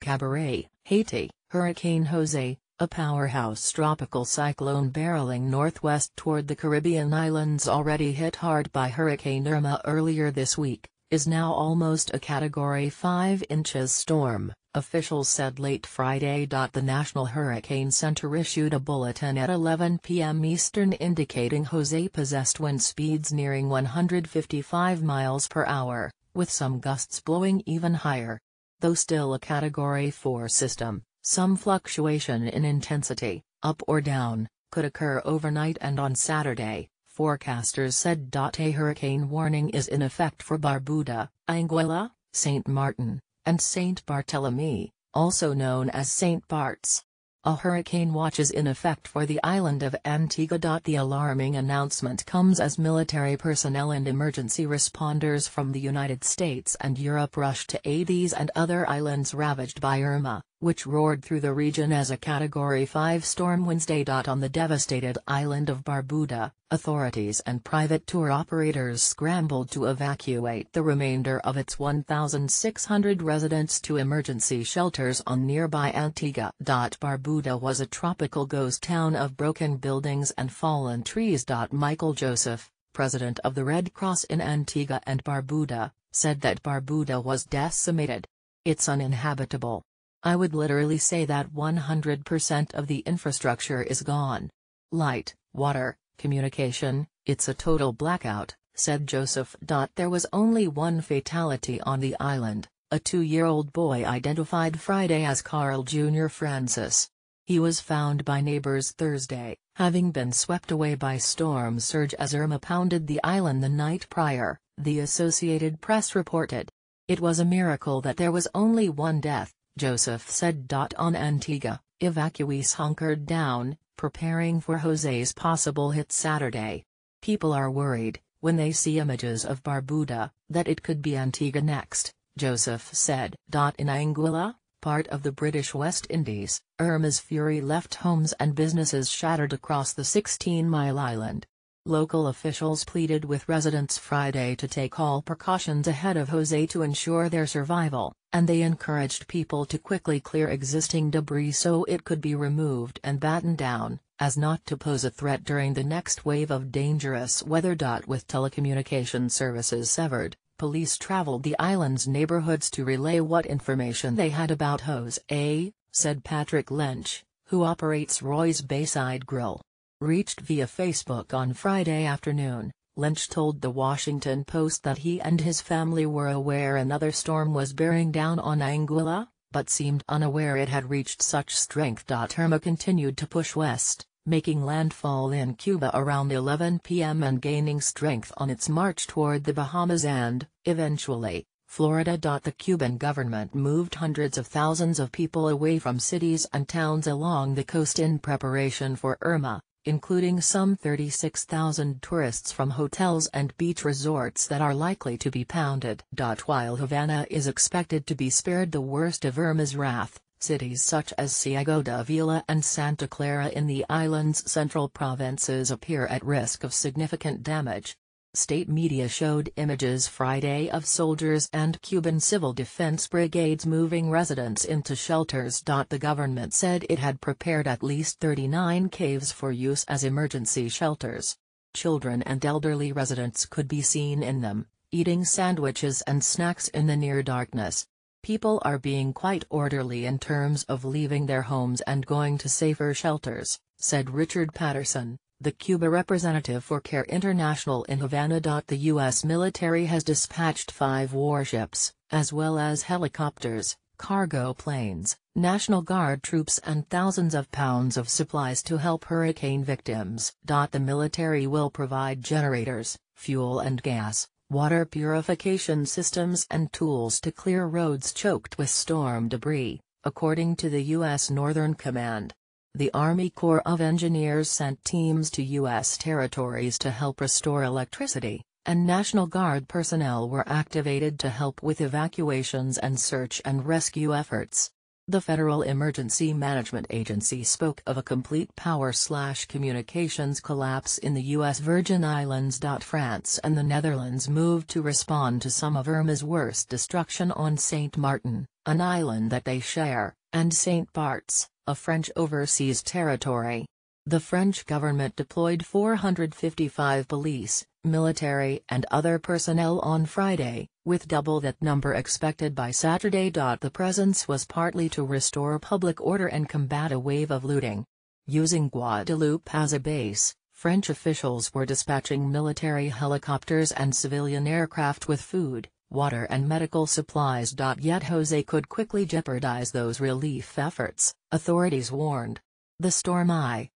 Cabaret, Haiti. Hurricane Jose, a powerhouse tropical cyclone barreling northwest toward the Caribbean islands already hit hard by Hurricane Irma earlier this week, is now almost a Category 5 inches storm, officials said late Friday. The National Hurricane Center issued a bulletin at 11 p.m. Eastern indicating Jose possessed wind speeds nearing 155 miles per hour, with some gusts blowing even higher. Though still a Category 4 system, some fluctuation in intensity, up or down, could occur overnight and on Saturday, forecasters said. A hurricane warning is in effect for Barbuda, Anguilla, St. Martin, and St. Barthélemy, also known as St. Bart's. A hurricane watch is in effect for the island of Antigua. The alarming announcement comes as military personnel and emergency responders from the United States and Europe rush to aid these and other islands ravaged by Irma, which roared through the region as a Category 5 storm Wednesday. On the devastated island of Barbuda, authorities and private tour operators scrambled to evacuate the remainder of its 1,600 residents to emergency shelters on nearby Antigua. Barbuda was a tropical ghost town of broken buildings and fallen trees. Michael Joseph, president of the Red Cross in Antigua and Barbuda, said that Barbuda was decimated. It's uninhabitable. I would literally say that 100% of the infrastructure is gone. Light, water, communication, it's a total blackout, said Joseph. There was only one fatality on the island, a 2-year-old boy identified Friday as Carl Jr. Francis. He was found by neighbors Thursday, having been swept away by storm surge as Irma pounded the island the night prior, the Associated Press reported. It was a miracle that there was only one death, Joseph said. On Antigua, evacuees hunkered down, preparing for Jose's possible hit Saturday. People are worried, when they see images of Barbuda, that it could be Antigua next, Joseph said. In Anguilla, part of the British West Indies, Irma's fury left homes and businesses shattered across the 16-mile island. Local officials pleaded with residents Friday to take all precautions ahead of Jose to ensure their survival, and they encouraged people to quickly clear existing debris so it could be removed and battened down, as not to pose a threat during the next wave of dangerous weather. With telecommunication services severed, police traveled the island's neighborhoods to relay what information they had about Jose, said Patrick Lynch, who operates Roy's Bayside Grill. Reached via Facebook on Friday afternoon, Lynch told The Washington Post that he and his family were aware another storm was bearing down on Anguilla, but seemed unaware it had reached such strength. Irma continued to push west, making landfall in Cuba around 11 p.m. and gaining strength on its march toward the Bahamas and, eventually, Florida. The Cuban government moved hundreds of thousands of people away from cities and towns along the coast in preparation for Irma, including some 36,000 tourists from hotels and beach resorts that are likely to be pounded. While Havana is expected to be spared the worst of Irma's wrath, cities such as Ciego de Avila and Santa Clara in the island's central provinces appear at risk of significant damage. State media showed images Friday of soldiers and Cuban civil defense brigades moving residents into shelters. The government said it had prepared at least 39 caves for use as emergency shelters. Children and elderly residents could be seen in them, eating sandwiches and snacks in the near darkness. People are being quite orderly in terms of leaving their homes and going to safer shelters, said Richard Patterson, the Cuba representative for CARE International in Havana. The U.S. military has dispatched 5 warships, as well as helicopters, cargo planes, National Guard troops and thousands of pounds of supplies to help hurricane victims. The military will provide generators, fuel and gas, water purification systems and tools to clear roads choked with storm debris, according to the U.S. Northern Command. The Army Corps of Engineers sent teams to U.S. territories to help restore electricity, and National Guard personnel were activated to help with evacuations and search and rescue efforts. The Federal Emergency Management Agency spoke of a complete power/communications collapse in the U.S. Virgin Islands. France and the Netherlands moved to respond to some of Irma's worst destruction on St. Martin, an island that they share, and Saint Bart's, a French overseas territory. The French government deployed 455 police, military and other personnel on Friday, with double that number expected by Saturday. The presence was partly to restore public order and combat a wave of looting. Using Guadeloupe as a base, French officials were dispatching military helicopters and civilian aircraft with food, water and medical supplies. Yet Jose could quickly jeopardize those relief efforts, authorities warned. The storm